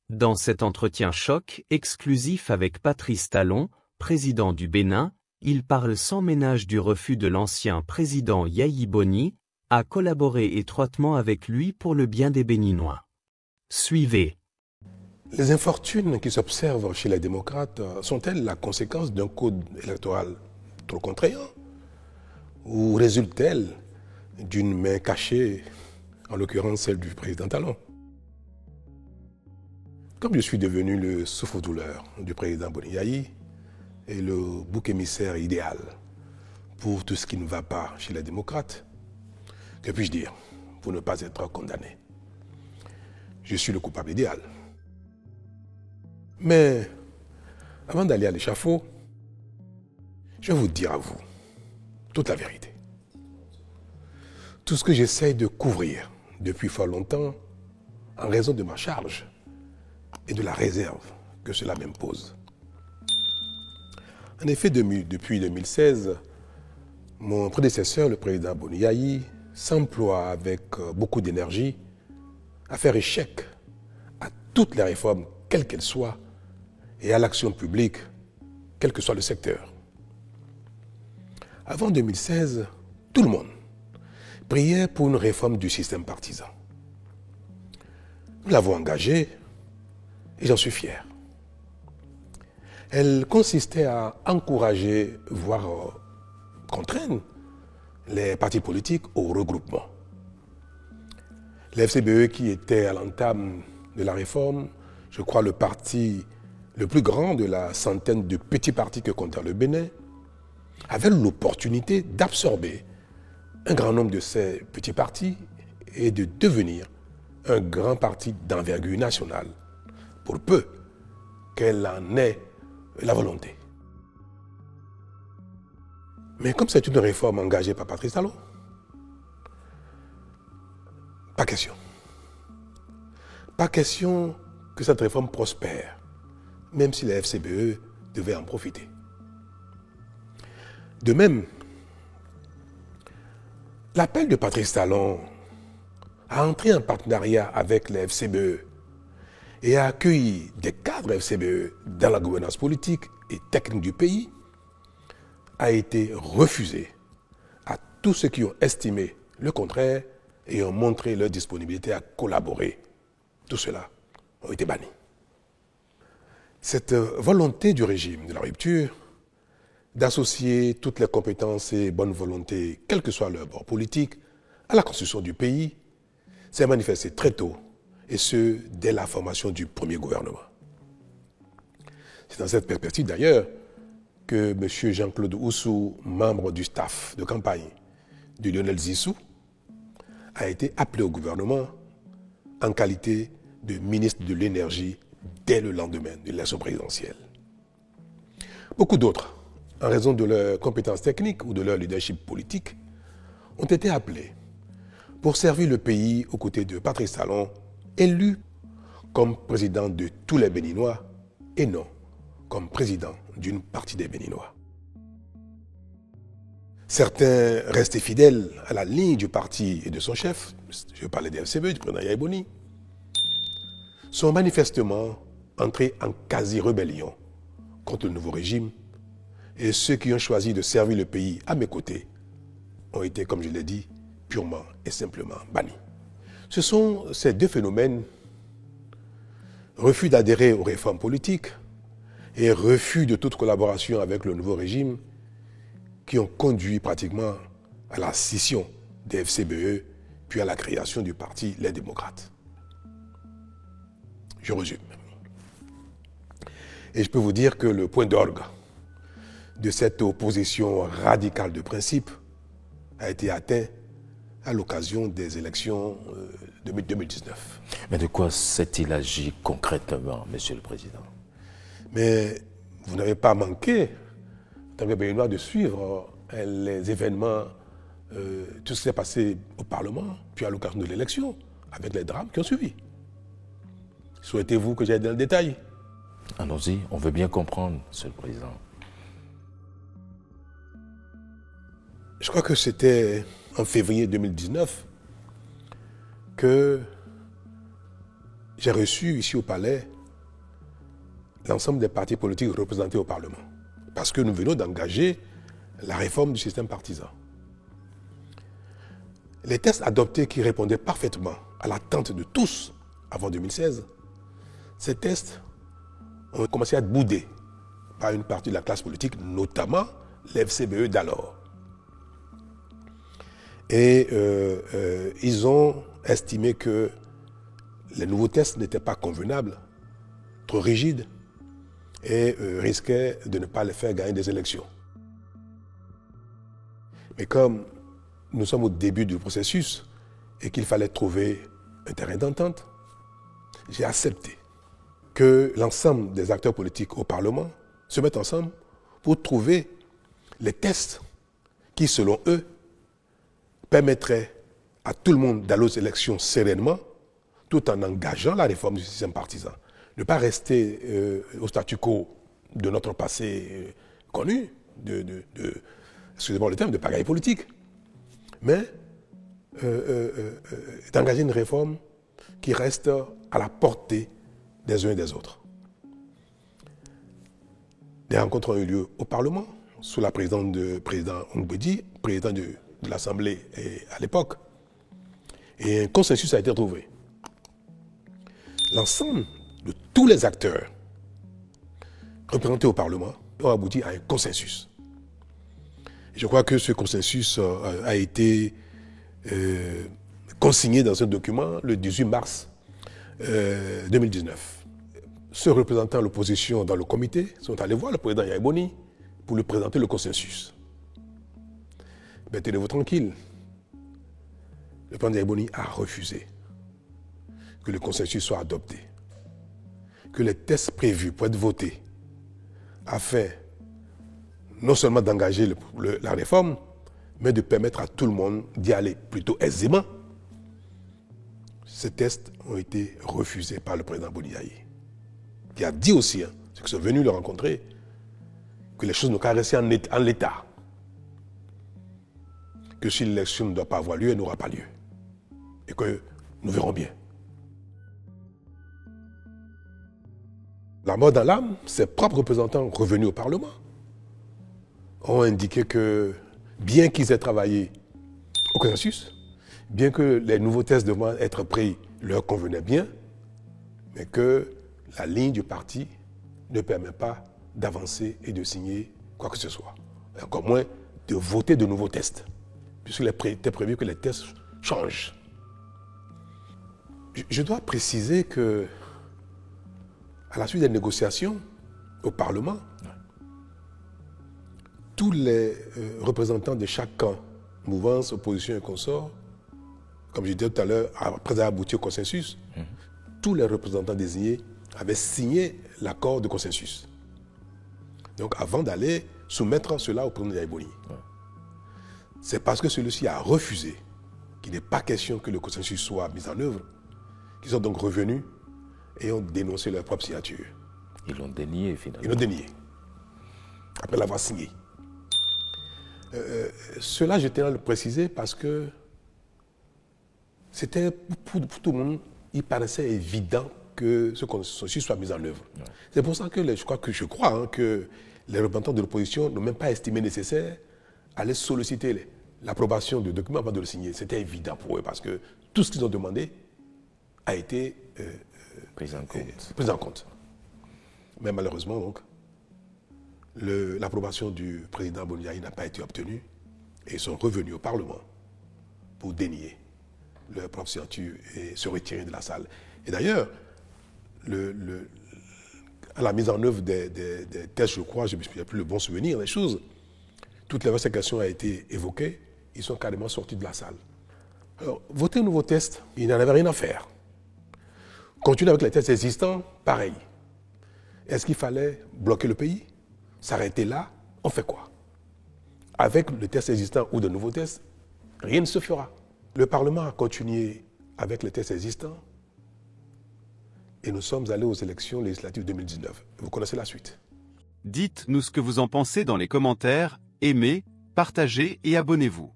Dans cet entretien choc, exclusif avec Patrice Talon, président du Bénin, il parle sans ménage du refus de l'ancien président Yayi Boni à collaborer étroitement avec lui pour le bien des Béninois. Suivez. Les infortunes qui s'observent chez les démocrates sont-elles la conséquence d'un code électoral trop contraignant? Ou résultent-elles d'une main cachée, en l'occurrence celle du président Talon? Comme je suis devenu le souffre-douleur du président Boni Yayi et le bouc émissaire idéal pour tout ce qui ne va pas chez les démocrates, que puis-je dire pour ne pas être condamné? Je suis le coupable idéal. Mais avant d'aller à l'échafaud, je vais vous dire à vous toute la vérité. Tout ce que j'essaye de couvrir depuis fort longtemps, en raison de ma charge et de la réserve que cela m'impose. En effet, depuis 2016, mon prédécesseur, le président Boni Yayi, s'emploie avec beaucoup d'énergie à faire échec à toutes les réformes, quelles qu'elles soient, et à l'action publique, quel que soit le secteur. Avant 2016, tout le monde priait pour une réforme du système partisan. Nous l'avons engagée et j'en suis fier. Elle consistait à encourager, voire contraindre les partis politiques au regroupement. L'FCBE, qui était à l'entame de la réforme, je crois le parti le plus grand de la centaine de petits partis que comptait le Bénin, avait l'opportunité d'absorber un grand nombre de ces petits partis et de devenir un grand parti d'envergure nationale, pour peu qu'elle en ait la volonté. Mais comme c'est une réforme engagée par Patrice Talon, pas question. Pas question que cette réforme prospère, même si la FCBE devait en profiter. De même, l'appel de Patrice Talon à entrer en partenariat avec la FCBE et à accueillir des cadres FCBE dans la gouvernance politique et technique du pays a été refusé à tous ceux qui ont estimé le contraire et ont montré leur disponibilité à collaborer. Tout cela ont été bannis. Cette volonté du régime de la rupture d'associer toutes les compétences et bonnes volontés, quel que soit leur bord politique, à la construction du pays, s'est manifestée très tôt, et ce, dès la formation du premier gouvernement. C'est dans cette perspective d'ailleurs que M. Jean-Claude Oussou, membre du staff de campagne de Lionel Zissou, a été appelé au gouvernement en qualité de ministre de l'énergie dès le lendemain de l'élection présidentielle. Beaucoup d'autres, en raison de leurs compétences techniques ou de leur leadership politique, ont été appelés pour servir le pays aux côtés de Patrice Talon, élu comme président de tous les Béninois et non comme président d'une partie des Béninois. Certains restés fidèles à la ligne du parti et de son chef, je parlais des FCBE, du président Yayi Boni, sont manifestement entrés en quasi-rébellion contre le nouveau régime, et ceux qui ont choisi de servir le pays à mes côtés ont été, comme je l'ai dit, purement et simplement bannis. Ce sont ces deux phénomènes, refus d'adhérer aux réformes politiques et refus de toute collaboration avec le nouveau régime, qui ont conduit pratiquement à la scission des FCBE, puis à la création du parti Les Démocrates. Je résume. Et je peux vous dire que le point d'orgue de cette opposition radicale de principe a été atteint à l'occasion des élections de 2019. Mais de quoi s'est-il agi concrètement, Monsieur le Président? Mais vous n'avez pas manqué, en tant que Béninois, de suivre les événements, tout ce qui s'est passé au Parlement, puis à l'occasion de l'élection, avec les drames qui ont suivi. Souhaitez-vous que j'aille dans le détail? Allons-y, on veut bien comprendre, Monsieur le Président. Je crois que c'était en février 2019 que j'ai reçu ici au Palais l'ensemble des partis politiques représentés au Parlement. Parce que nous venons d'engager la réforme du système partisan. Les tests adoptés qui répondaient parfaitement à l'attente de tous avant 2016, ces tests ont commencé à être boudés par une partie de la classe politique, notamment l'FCBE d'alors. Et ils ont estimé que les nouveaux tests n'étaient pas convenables, trop rigides, et risquaient de ne pas les faire gagner des élections. Mais comme nous sommes au début du processus et qu'il fallait trouver un terrain d'entente, j'ai accepté que l'ensemble des acteurs politiques au Parlement se mettent ensemble pour trouver les tests qui, selon eux, permettraient à tout le monde d'aller aux élections sereinement, tout en engageant la réforme du système partisan. Ne pas rester au statu quo de notre passé connu, excusez-moi le terme, de pagaille politique, mais d'engager une réforme qui reste à la portée des uns et des autres. Des rencontres ont eu lieu au Parlement, sous la présidence de président Ongbedi, président de l'Assemblée à l'époque, et un consensus a été trouvé. L'ensemble de tous les acteurs représentés au Parlement ont abouti à un consensus. Je crois que ce consensus a été consigné dans un document le 18 mars 2019. Ceux représentant l'opposition dans le comité sont allés voir le président Yahya Boni pour lui présenter le consensus. Mais tenez-vous tranquille, le président Yahya Boni a refusé que le consensus soit adopté, que les tests prévus pour être votés afin non seulement d'engager la réforme, mais de permettre à tout le monde d'y aller plutôt aisément. Ces tests ont été refusés par le président Boni Yaye, qui a dit aussi, ceux qui sont venus le rencontrer, que les choses n'ont qu'à rester en l'état. Que si l'élection ne doit pas avoir lieu, elle n'aura pas lieu. Et que nous verrons bien. La mort dans l'âme, ses propres représentants revenus au Parlement ont indiqué que, bien qu'ils aient travaillé au consensus, bien que les nouveaux tests devant être pris leur convenaient bien, mais que la ligne du parti ne permet pas d'avancer et de signer quoi que ce soit. Et encore moins de voter de nouveaux tests, puisqu'il était prévu que les tests changent. Je dois préciser que, à la suite des négociations au Parlement, tous les représentants de chaque camp, mouvance, opposition et consorts, comme je disais tout à l'heure, après avoir abouti au consensus, tous les représentants désignés avaient signé l'accord de consensus. Donc avant d'aller soumettre cela au président Yahya Boni. C'est parce que celui-ci a refusé qu'il n'est pas question que le consensus soit mis en œuvre, qu'ils sont donc revenus et ont dénoncé leur propre signature. Ils l'ont dénié finalement. Ils l'ont dénié, après l'avoir signé. Cela, je tiens à le préciser parce que c'était pour tout le monde, il paraissait évident que ce consensus soit mis en œuvre. Ouais. C'est pour ça que je crois que les représentants de l'opposition n'ont même pas estimé nécessaire d'aller solliciter l'approbation du document avant de le signer. C'était évident pour eux parce que tout ce qu'ils ont demandé a été pris en compte. Mais malheureusement, donc, l'approbation du président Boni Yaye n'a pas été obtenue et ils sont revenus au Parlement pour dénier leur propre signature et se retirer de la salle. Et d'ailleurs, à la mise en œuvre des tests, je crois, je ne me souviens plus le bon souvenir des choses, toutes les questions ont été évoquées, ils sont carrément sortis de la salle. Alors, voter un nouveau test, il n'en avait rien à faire. Continuer avec les tests existants, pareil. Est-ce qu'il fallait bloquer le pays? S'arrêter là? On fait quoi? Avec le test existant ou de nouveaux tests, rien ne se fera. Le Parlement a continué avec les tests existants et nous sommes allés aux élections législatives 2019. Vous connaissez la suite. Dites-nous ce que vous en pensez dans les commentaires, aimez, partagez et abonnez-vous.